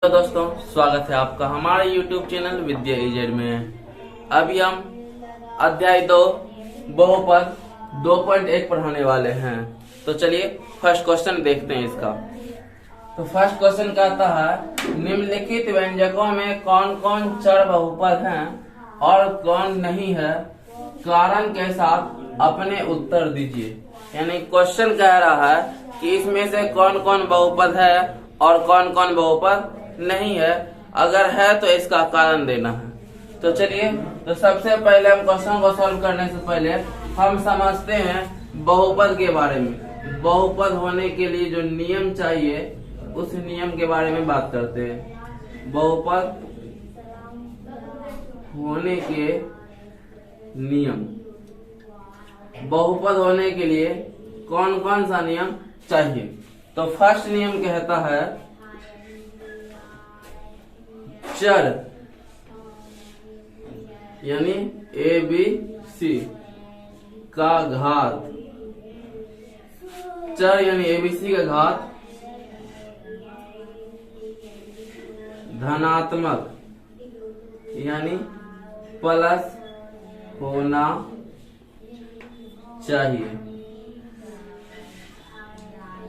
तो दोस्तों स्वागत है आपका हमारे YouTube चैनल विद्या इजेड में। अभी हम अध्याय 2 बहुपद 2.1 पढ़ाने वाले हैं। तो चलिए फर्स्ट क्वेश्चन देखते हैं इसका। तो फर्स्ट क्वेश्चन कहता है निम्नलिखित व्यंजकों में कौन कौन चर बहुपद हैं और कौन नहीं है, कारण के साथ अपने उत्तर दीजिए। यानी क्वेश्चन कह रहा है कि इसमें से कौन कौन बहुपद है और कौन कौन बहुपद नहीं है, अगर है तो इसका कारण देना है। तो चलिए, तो सबसे पहले हम क्वेश्चन को सॉल्व करने से पहले हम समझते हैं बहुपद के बारे में। बहुपद होने के लिए जो नियम चाहिए उस नियम के बारे में बात करते हैं। बहुपद होने के नियम, बहुपद होने के लिए कौन कौन सा नियम चाहिए। तो फर्स्ट नियम कहता है चर यानी ABC का घात, चर यानी ABC का घात धनात्मक यानी प्लस होना चाहिए।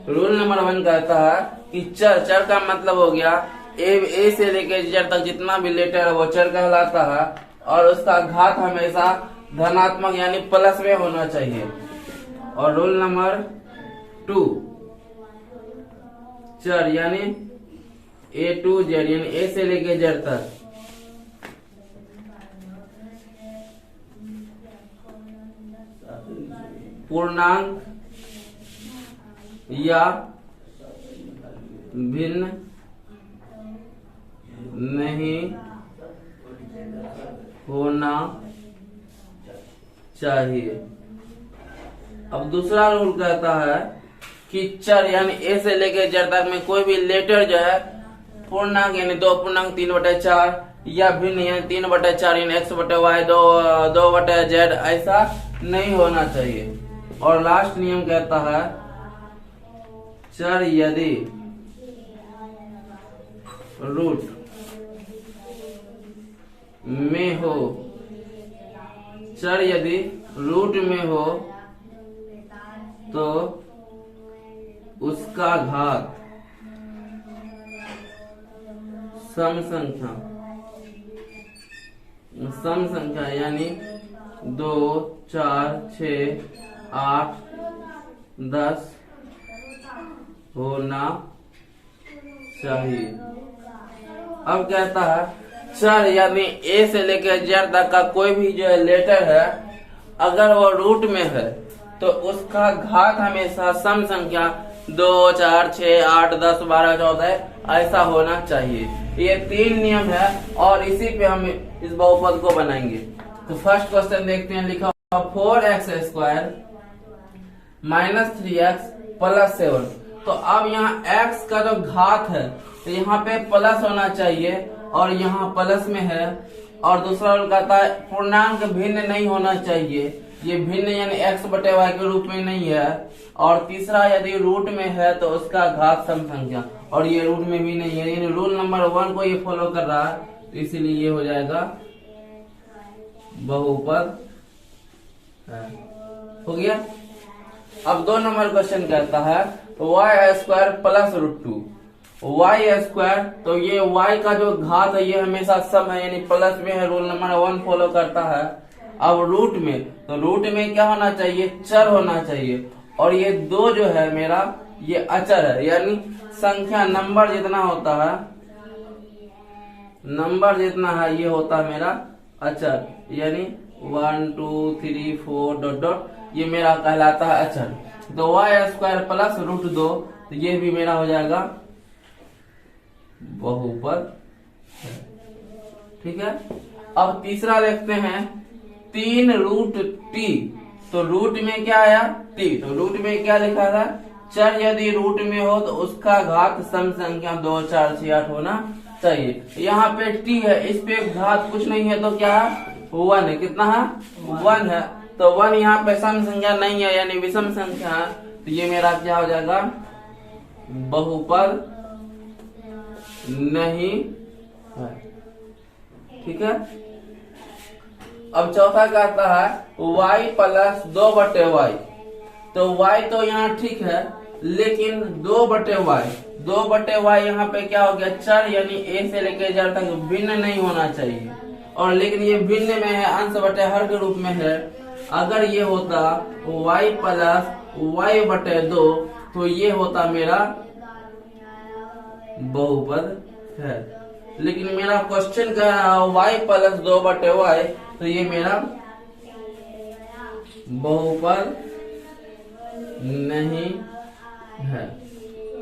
रूल नंबर 1 कहता है कि चर का मतलब हो गया ए से लेकर जेड तक जितना भी लेटर है वो चर कहलाता है और उसका घात हमेशा धनात्मक यानी प्लस में होना चाहिए। और रूल नंबर 2 चर यानी A to Z यानी ए से लेकर जेड तक पूर्णांक या भिन्न नहीं होना चाहिए। अब दूसरा रूल कहता है कि चर यानी ए से लेकर जेड तक में कोई भी लेटर जो है पूर्णांक यानी 2.3/4 या भिन्न यानी 3/4 यानी x/y 2/z ऐसा नहीं होना चाहिए। और लास्ट नियम कहता है चर यदि रूट में हो, चर यदि रूट में हो तो उसका घात सम संख्या यानी 2, 4, 6, 8, 10 होना चाहिए। अब कहता है चर यानी ए से लेकर जेड तक का कोई भी जो लेटर है अगर वो रूट में है तो उसका घात हमेशा सम संख्या 2, 4, 6, 8, 10, 12, 14 ऐसा होना चाहिए। ये 3 नियम है और इसी पे हम इस बहुपद को बनाएंगे। तो फर्स्ट क्वेश्चन देखते हैं। लिखा 4x² - 3x + 7। तो अब यहाँ x का जो घात है तो यहाँ पे प्लस होना चाहिए और यहाँ प्लस में है। और दूसरा रूल कहता है पूर्णांक भिन्न नहीं होना चाहिए, ये भिन्न यानी x/y के रूप में नहीं है। और तीसरा यदि रूट में है तो उसका घात सम संख्या, और ये रूट में भी नहीं है। यानी रूल नंबर 1 को ये फॉलो कर रहा है, तो इसीलिए ये हो जाएगा बहुपद है। हो गया। अब 2 नंबर क्वेश्चन कहता है y² + √2 y²। तो ये y का जो घात है ये हमेशा सम है यानी प्लस में है, रूल नंबर 1 फॉलो करता है। अब रूट में, तो रूट में क्या होना चाहिए, चर होना चाहिए। और ये 2 जो है मेरा ये अचर है यानी संख्या नंबर जितना होता है, नंबर जितना है ये होता है मेरा अचर, यानी 1, 2, 3, 4 ... ये मेरा कहलाता है अचर। तो y² + √2 तो ये भी मेरा हो जाएगा बहुपद है। ठीक है। अब तीसरा देखते हैं 3√t। तो रूट में क्या आया t, तो रूट में क्या लिखा था, चर यदि रूट में हो तो उसका घात सम संख्या 2, 4, 6, 8 होना चाहिए। यहाँ पे t है, इस पे घात कुछ नहीं है तो क्या है 1 है। कितना है 1 है। तो 1 यहाँ पे सम संख्या नहीं है यानी विषम संख्या है। तो ये मेरा क्या हो जाएगा बहुपद नहीं है। ठीक है। अब चौथा कहता है y प्लस 2/y। तो y तो यहाँ ठीक है, लेकिन 2/y, 2/y यहाँ पे क्या हो गया, चर यानी a से लेकर z तक भिन्न नहीं होना चाहिए। और लेकिन ये भिन्न में है, अंश बटे हर के रूप में है। अगर ये होता y प्लस y/2 तो ये होता मेरा बहुपद है। लेकिन मेरा क्वेश्चन कह रहा है y प्लस 2/y, तो ये मेरा बहुपद नहीं है।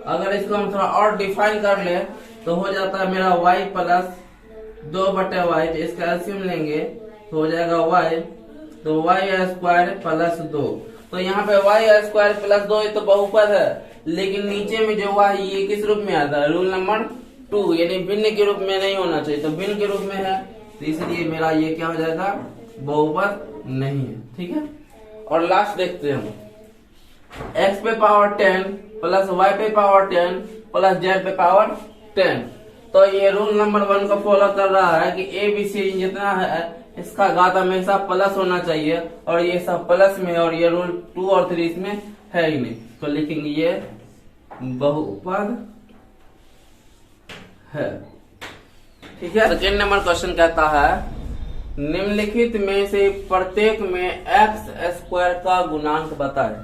अगर इसको हम थोड़ा और डिफाइन कर ले तो हो जाता है मेरा y प्लस 2/y, तो इसका एलसीएम लेंगे तो हो जाएगा y, तो y² प्लस 2। तो यहाँ पे y² प्लस 2 ये तो बहुपद है, लेकिन नीचे में जो y ये किस रूप में आता है, रूल नंबर 2 यानी भिन्न के रूप में नहीं होना चाहिए, तो भिन्न के रूप में है, तो इसलिए मेरा ये क्या हो जाएगा, बहुपद नहीं है। ठीक है। और लास्ट देखते हैं हम, x पे पावर 10 प्लस y पे पावर 10 प्लस z पे पावर 10। तो ये रूल नंबर 1 को फॉलो कर रहा है कि ए बी सी जितना है इसका घात हमेशा प्लस होना चाहिए, और ये सब प्लस में है, और ये रूल 2 और 3 इसमें है ही नहीं, तो लिखेंगे ये बहुपद है। ठीक है। सेकेंड नंबर क्वेश्चन कहता है निम्नलिखित में से प्रत्येक में x² का गुणांक बताएं।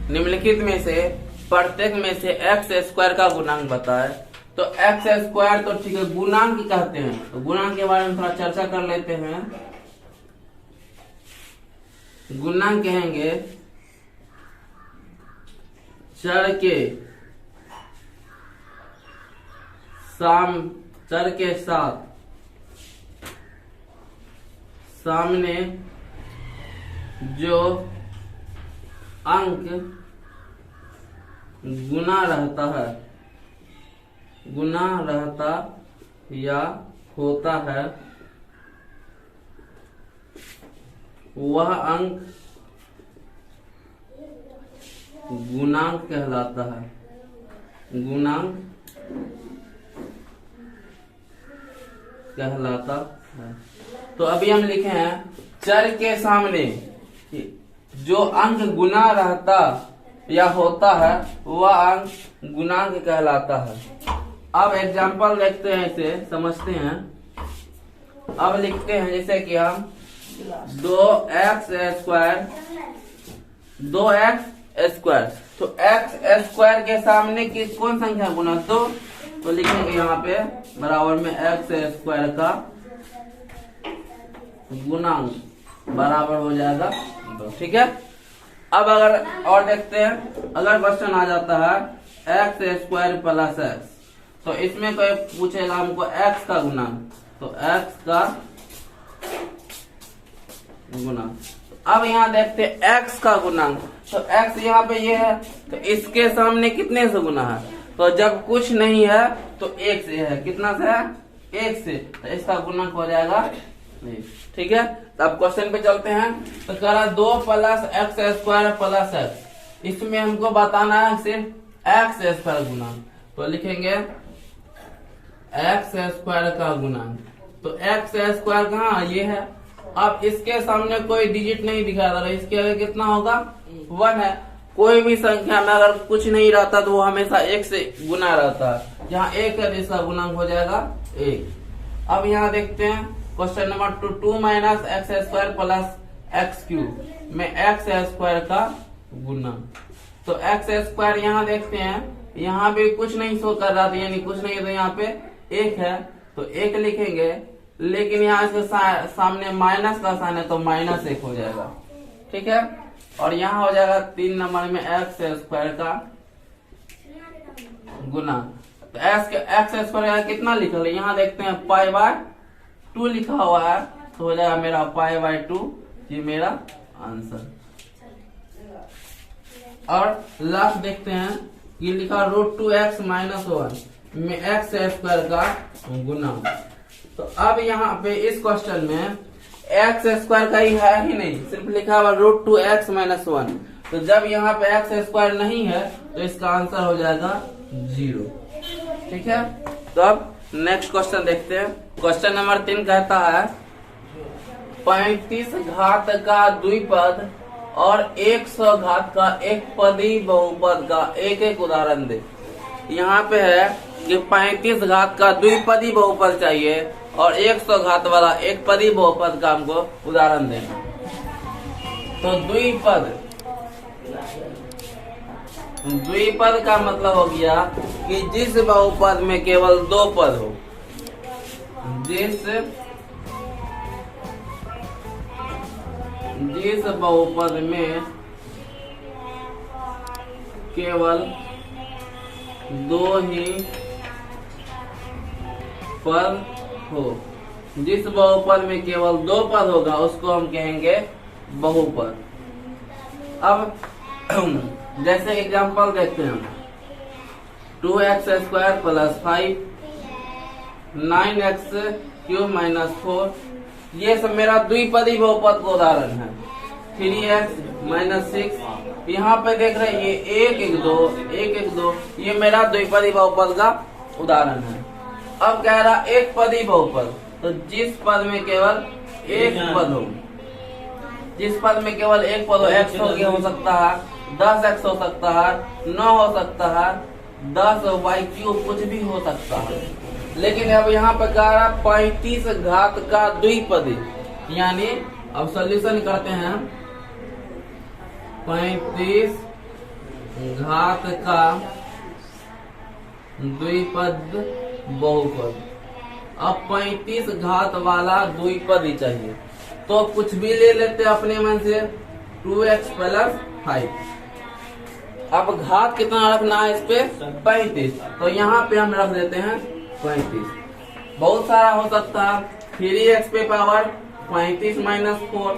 निम्नलिखित में से प्रत्येक में से x² का गुणांक बताएं। तो x² तो ठीक है, गुणांक कहते हैं, तो गुणांक के बारे में थोड़ा चर्चा कर लेते हैं। गुणांक कहेंगे चर के साथ सामने जो अंक गुना रहता या होता है वह अंक गुणांक कहलाता है। गुणांक कहलाता है। तो अभी हम लिखे हैं चर के सामने जो अंक गुना रहता या होता है वह अंक गुणांक कहलाता है। अब एग्जांपल देखते हैं, इसे समझते हैं। अब लिखते हैं जैसे कि हम 2x², तो x² के सामने किस कौन संख्या गुना 2, तो लिखेंगे यहाँ पे बराबर में x² का गुणांक बराबर हो जाएगा 2। ठीक है। अब अगर और देखते हैं, अगर क्वेश्चन आ जाता है x² प्लस x, तो इसमें कोई पूछेगा हमको x का गुणांक, तो x का गुणांक। अब यहाँ देखते हैं x का गुणांक, तो x यहाँ पे ये है, तो इसके सामने कितने से गुना है, तो जब कुछ नहीं है तो 1 से है। कितना से है, 1 से, तो इसका गुणांक हो जाएगा 1। ठीक है। तो अब क्वेश्चन पे चलते हैं। तो कह रहा 2 प्लस x² प्लस x, इसमें हमको बताना है सिर्फ x² गुणांक, तो लिखेंगे x² का गुणांक। तो x² कहाँ, ये है। अब इसके सामने कोई डिजिट नहीं दिखा रहा, इसके आगे कितना होगा, 1 है। कोई भी संख्या में अगर कुछ नहीं रहता तो वो हमेशा 1 से गुना रहता है। यहाँ 1 है तो इसका गुणांक हो जाएगा 1। अब यहाँ देखते हैं question number 2 minus x² plus x³ में x² का गुणांक। तो x² यहाँ देखते हैं, यहाँ भी कुछ नहीं शो कर रहा था, यानी कुछ नहीं, तो यहाँ पे 1 है, तो 1 लिखेंगे। लेकिन यहाँ इसके सामने माइनस का साइन है, तो -1 हो जाएगा। ठीक है। और यहाँ हो जाएगा 3 नंबर में x² का गुना। तो x² कितना लिखा है, यहाँ देखते हैं π/2 लिखा हुआ है, तो हो जाएगा मेरा π/2, ये मेरा आंसर। और लास्ट देखते हैं, ये लिखा √2x - 1 में x² का गुना। तो अब यहाँ पे इस क्वेश्चन में x² का ही है ही नहीं, सिर्फ लिखा हुआ √2x - 1। तो जब यहाँ पे x² नहीं है तो इसका आंसर हो जाएगा 0। ठीक है, तो अब नेक्स्ट क्वेश्चन देखते हैं। क्वेश्चन नंबर 3 कहता है 35 घात का द्विपद और 100 घात का एक पदी बहुपद का एक एक उदाहरण दे। यहाँ पे है कि 35 घात का द्विपदी बहुपद चाहिए और 100 घात वाला एक पदी बहुपद का हमको उदाहरण देना। तो द्विपद का मतलब हो गया कि जिस बहुपद में केवल 2 पद हो, जिस बहुपद में केवल 2 ही पद हो, जिस बहुपद में केवल 2 पद होगा उसको हम कहेंगे बहुपद। अब जैसे एग्जांपल देखते हैं, 2x² + 5 9x³ - 4, ये सब मेरा द्विपदी बहुपद का उदाहरण है। 3x - 6, यहाँ पे देख रहे हैं ये 1 1 2 1 1 2, ये मेरा द्विपदी बहुपद का उदाहरण है। अब कह रहा एक पदी बहुपद, तो जिस पद में केवल एक पद हो, जिस पद में केवल एक पद हो, x हो सकता है, 10x हो सकता है, 9 हो सकता है, 10y³ कुछ भी हो सकता है। लेकिन अब यहाँ पे कह रहा 35 घात का द्विपदी, यानी अब सॉल्यूशन करते हैं। 35 घात का द्विपद बहुपद, अब 35 घात वाला द्विपदी चाहिए, तो कुछ भी ले लेते हैं अपने मन से, 2x + 5। अब घात कितना रखना है इस पे? 35, तो यहाँ पे हम रख देते हैं 35। बहुत सारा हो सकता है, 3x पे पावर 35 - 4,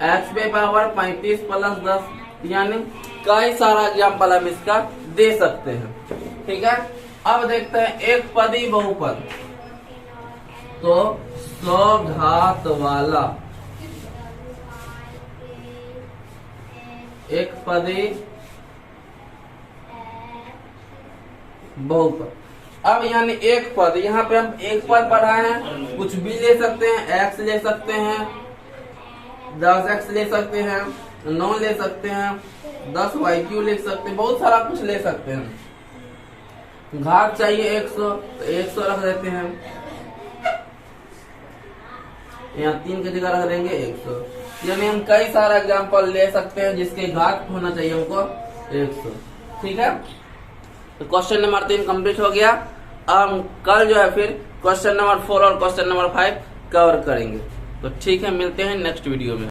x पे पावर 35 + 10, यानी कई सारा एग्जाम्पल हम इसका दे सकते हैं। ठीक है, अब देखते हैं एक पदी बहुपद, तो 100 घात वाला एक पदी बहुपद। अब यानी एक पद, यहाँ पे हम एक पद पढ़ाए हैं, कुछ भी ले सकते हैं, x ले सकते हैं, 10x ले सकते हैं, 9 ले सकते हैं, 10y³ ले सकते हैं, बहुत सारा कुछ ले सकते हैं। घात चाहिए 100, तो 100 रख देते हैं, यहाँ 3 की जगह रख देंगे 100, यानी हम कई सारा एग्जाम्पल ले सकते हैं जिसके घात होना चाहिए हमको 100। ठीक है, तो क्वेश्चन नंबर 3 कंप्लीट हो गया। अब हम कल जो है फिर क्वेश्चन नंबर 4 और क्वेश्चन नंबर 5 कवर करेंगे। तो ठीक है, मिलते हैं नेक्स्ट वीडियो में।